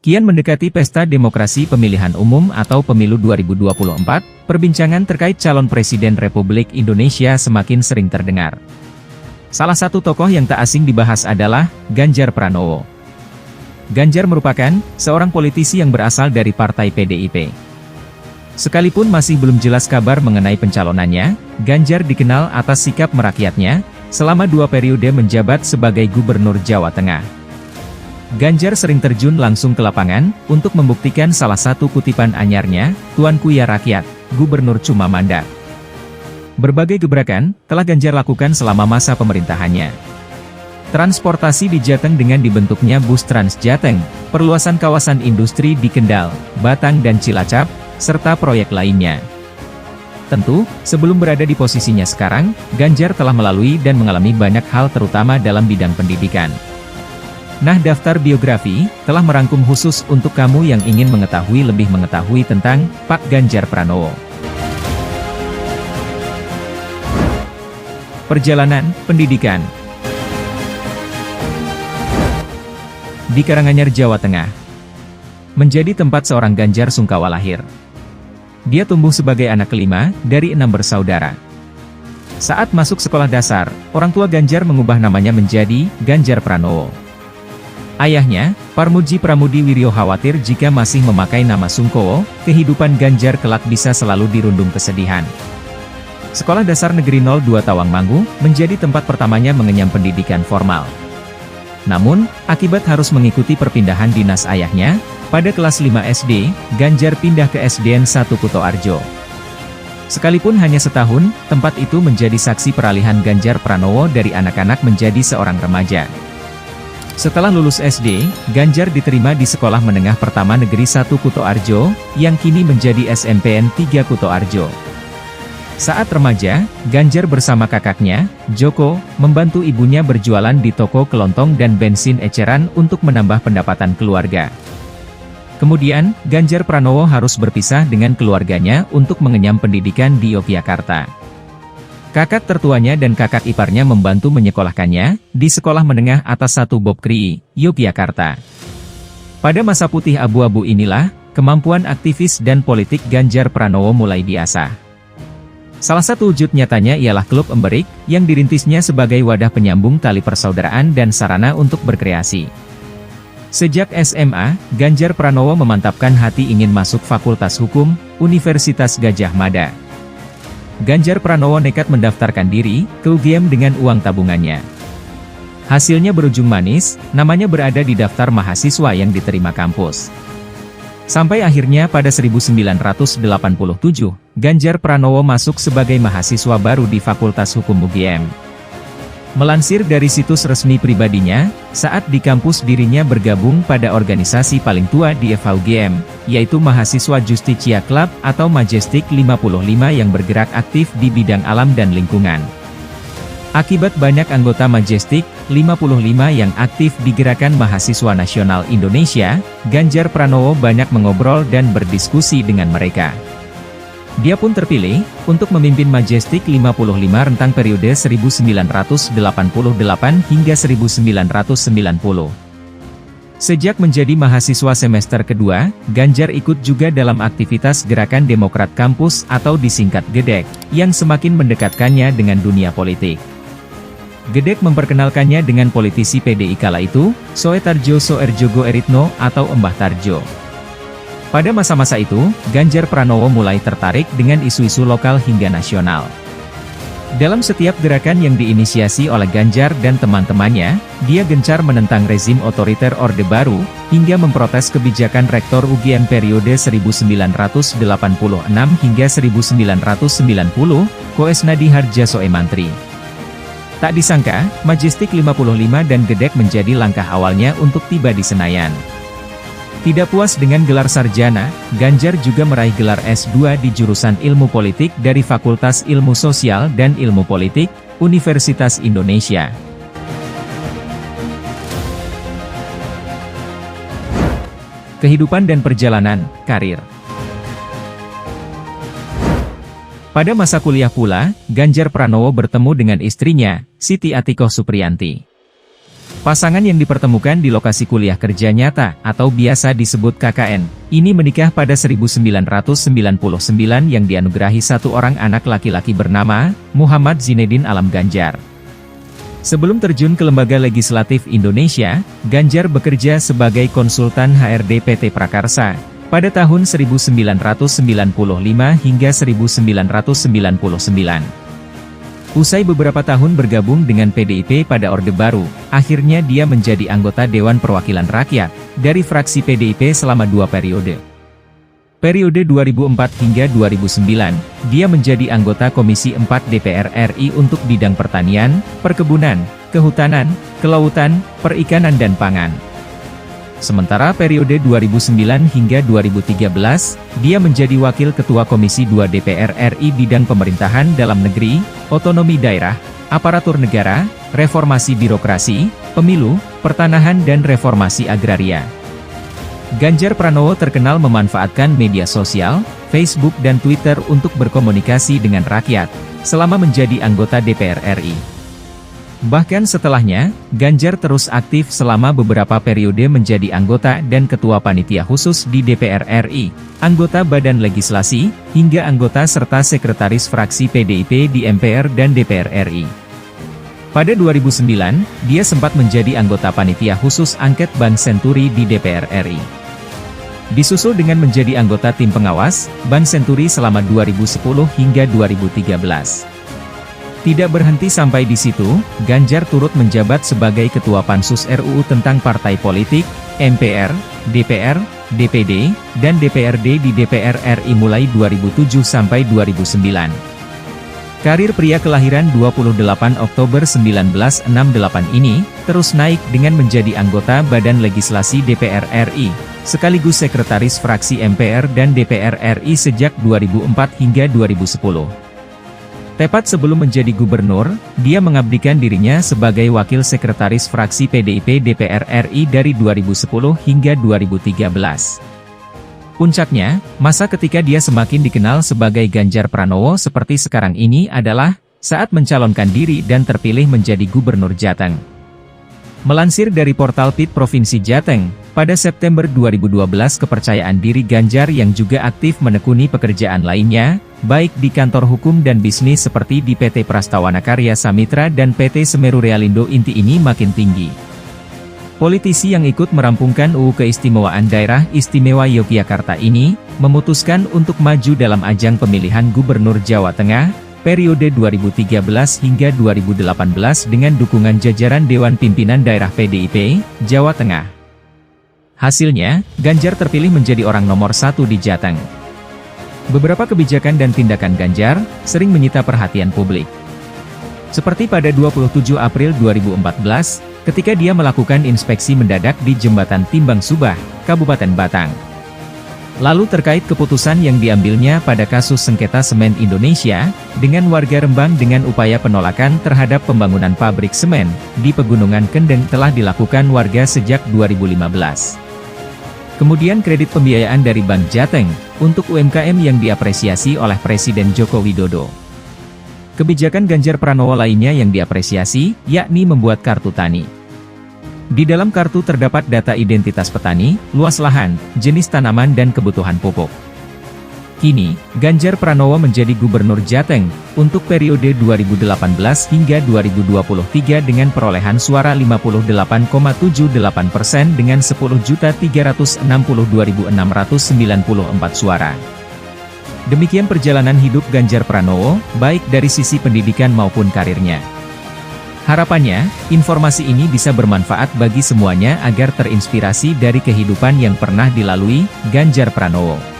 Kian mendekati pesta demokrasi pemilihan umum atau pemilu 2024, perbincangan terkait calon presiden Republik Indonesia semakin sering terdengar. Salah satu tokoh yang tak asing dibahas adalah Ganjar Pranowo. Ganjar merupakan seorang politisi yang berasal dari Partai PDIP. Sekalipun masih belum jelas kabar mengenai pencalonannya, Ganjar dikenal atas sikap merakyatnya selama 2 periode menjabat sebagai Gubernur Jawa Tengah. Ganjar sering terjun langsung ke lapangan untuk membuktikan salah satu kutipan anyarnya, Tuanku ya Rakyat, Gubernur Cuma Mandat. Berbagai gebrakan telah Ganjar lakukan selama masa pemerintahannya. Transportasi di Jateng dengan dibentuknya bus Trans Jateng, perluasan kawasan industri di Kendal, Batang dan Cilacap, serta proyek lainnya. Tentu, sebelum berada di posisinya sekarang, Ganjar telah melalui dan mengalami banyak hal terutama dalam bidang pendidikan. Nah, daftar biografi telah merangkum khusus untuk kamu yang ingin lebih mengetahui tentang Pak Ganjar Pranowo. Perjalanan pendidikan di Karanganyar, Jawa Tengah, menjadi tempat seorang Ganjar Sungkawa lahir. Dia tumbuh sebagai anak kelima dari 6 bersaudara. Saat masuk sekolah dasar, orang tua Ganjar mengubah namanya menjadi Ganjar Pranowo. Ayahnya, Parmuji Pramudi Wiryo, khawatir jika masih memakai nama Sungkowo, kehidupan Ganjar kelak bisa selalu dirundung kesedihan. Sekolah Dasar Negeri 02 Tawangmangu menjadi tempat pertamanya mengenyam pendidikan formal. Namun, akibat harus mengikuti perpindahan dinas ayahnya, pada kelas 5 SD, Ganjar pindah ke SDN 1 Kutoarjo. Sekalipun hanya setahun, tempat itu menjadi saksi peralihan Ganjar Pranowo dari anak-anak menjadi seorang remaja. Setelah lulus SD, Ganjar diterima di Sekolah Menengah Pertama Negeri 1 Kutoarjo, yang kini menjadi SMPN 3 Kutoarjo. Saat remaja, Ganjar bersama kakaknya, Joko, membantu ibunya berjualan di toko kelontong dan bensin eceran untuk menambah pendapatan keluarga. Kemudian, Ganjar Pranowo harus berpisah dengan keluarganya untuk mengenyam pendidikan di Yogyakarta. Kakak tertuanya dan kakak iparnya membantu menyekolahkannya di Sekolah Menengah Atas 1 Bob Krii, Yogyakarta. Pada masa putih abu-abu inilah, kemampuan aktivis dan politik Ganjar Pranowo mulai diasah. Salah satu wujud nyatanya ialah klub Emberik, yang dirintisnya sebagai wadah penyambung tali persaudaraan dan sarana untuk berkreasi. Sejak SMA, Ganjar Pranowo memantapkan hati ingin masuk Fakultas Hukum, Universitas Gadjah Mada. Ganjar Pranowo nekat mendaftarkan diri ke UGM dengan uang tabungannya. Hasilnya berujung manis, namanya berada di daftar mahasiswa yang diterima kampus. Sampai akhirnya pada 1987, Ganjar Pranowo masuk sebagai mahasiswa baru di Fakultas Hukum UGM. Melansir dari situs resmi pribadinya, saat di kampus dirinya bergabung pada organisasi paling tua di FHUGM, yaitu Mahasiswa Justicia Club atau Majestic 55 yang bergerak aktif di bidang alam dan lingkungan. Akibat banyak anggota Majestic 55 yang aktif di Gerakan Mahasiswa Nasional Indonesia, Ganjar Pranowo banyak mengobrol dan berdiskusi dengan mereka. Dia pun terpilih untuk memimpin Majestic 55 rentang periode 1988 hingga 1990. Sejak menjadi mahasiswa semester kedua, Ganjar ikut juga dalam aktivitas Gerakan Demokrat Kampus atau disingkat GEDEK, yang semakin mendekatkannya dengan dunia politik. GEDEK memperkenalkannya dengan politisi PDI kala itu, Soetarjo Soerjogo Eritno atau Embah Tarjo. Pada masa-masa itu, Ganjar Pranowo mulai tertarik dengan isu-isu lokal hingga nasional. Dalam setiap gerakan yang diinisiasi oleh Ganjar dan teman-temannya, dia gencar menentang rezim otoriter Orde Baru, hingga memprotes kebijakan Rektor UGM periode 1986 hingga 1990, Koesnadi Hardjasoe Mantri. Tak disangka, Majestic 55 dan GEDEK menjadi langkah awalnya untuk tiba di Senayan. Tidak puas dengan gelar sarjana, Ganjar juga meraih gelar S2 di jurusan Ilmu Politik dari Fakultas Ilmu Sosial dan Ilmu Politik, Universitas Indonesia. Kehidupan dan perjalanan karir. Pada masa kuliah pula, Ganjar Pranowo bertemu dengan istrinya, Siti Atikoh Supriyanti. Pasangan yang dipertemukan di lokasi kuliah kerja nyata, atau biasa disebut KKN, ini menikah pada 1999 yang dianugerahi satu orang anak laki-laki bernama Muhammad Zinedine Alam Ganjar. Sebelum terjun ke Lembaga Legislatif Indonesia, Ganjar bekerja sebagai konsultan HRD PT Prakarsa pada tahun 1995 hingga 1999. Usai beberapa tahun bergabung dengan PDIP pada Orde Baru, akhirnya dia menjadi anggota Dewan Perwakilan Rakyat dari fraksi PDIP selama 2 periode. Periode 2004 hingga 2009, dia menjadi anggota Komisi 4 DPR RI untuk bidang pertanian, perkebunan, kehutanan, kelautan, perikanan dan pangan. Sementara periode 2009 hingga 2013, dia menjadi Wakil Ketua Komisi 2 DPR RI bidang pemerintahan dalam negeri, otonomi daerah, aparatur negara, reformasi birokrasi, pemilu, pertanahan dan reformasi agraria. Ganjar Pranowo terkenal memanfaatkan media sosial, Facebook dan Twitter untuk berkomunikasi dengan rakyat, selama menjadi anggota DPR RI. Bahkan setelahnya, Ganjar terus aktif selama beberapa periode menjadi anggota dan ketua panitia khusus di DPR RI, anggota Badan Legislasi, hingga anggota serta sekretaris fraksi PDIP di MPR dan DPR RI. Pada 2009, dia sempat menjadi anggota panitia khusus angket Bank Senturi di DPR RI. Disusul dengan menjadi anggota tim pengawas Bank Senturi selama 2010 hingga 2013. Tidak berhenti sampai di situ, Ganjar turut menjabat sebagai Ketua Pansus RUU tentang Partai Politik, MPR, DPR, DPD, dan DPRD di DPR RI mulai 2007 sampai 2009. Karir pria kelahiran 28 Oktober 1968 ini, terus naik dengan menjadi anggota Badan Legislasi DPR RI, sekaligus sekretaris fraksi MPR dan DPR RI sejak 2004 hingga 2010. Tepat sebelum menjadi gubernur, dia mengabdikan dirinya sebagai wakil sekretaris fraksi PDIP DPR RI dari 2010 hingga 2013. Puncaknya, masa ketika dia semakin dikenal sebagai Ganjar Pranowo seperti sekarang ini adalah saat mencalonkan diri dan terpilih menjadi gubernur Jateng. Melansir dari portal PIT Provinsi Jateng, pada September 2012 kepercayaan diri Ganjar yang juga aktif menekuni pekerjaan lainnya, baik di kantor hukum dan bisnis seperti di PT Prastawana Karya Samitra dan PT Semeru Realindo Inti ini makin tinggi. Politisi yang ikut merampungkan UU Keistimewaan Daerah Istimewa Yogyakarta ini, memutuskan untuk maju dalam ajang pemilihan Gubernur Jawa Tengah, periode 2013 hingga 2018 dengan dukungan jajaran Dewan Pimpinan Daerah PDIP, Jawa Tengah. Hasilnya, Ganjar terpilih menjadi orang nomor 1 di Jateng. Beberapa kebijakan dan tindakan Ganjar, sering menyita perhatian publik. Seperti pada 27 April 2014, ketika dia melakukan inspeksi mendadak di Jembatan Timbang Subah, Kabupaten Batang. Lalu terkait keputusan yang diambilnya pada kasus sengketa semen Indonesia, dengan warga Rembang dengan upaya penolakan terhadap pembangunan pabrik semen, di Pegunungan Kendeng telah dilakukan warga sejak 2015. Kemudian kredit pembiayaan dari Bank Jateng, untuk UMKM yang diapresiasi oleh Presiden Joko Widodo. Kebijakan Ganjar Pranowo lainnya yang diapresiasi, yakni membuat kartu tani. Di dalam kartu terdapat data identitas petani, luas lahan, jenis tanaman dan kebutuhan pupuk. Kini, Ganjar Pranowo menjadi Gubernur Jateng, untuk periode 2018 hingga 2023 dengan perolehan suara 58,78% dengan 10.362.694 suara. Demikian perjalanan hidup Ganjar Pranowo, baik dari sisi pendidikan maupun karirnya. Harapannya, informasi ini bisa bermanfaat bagi semuanya agar terinspirasi dari kehidupan yang pernah dilalui Ganjar Pranowo.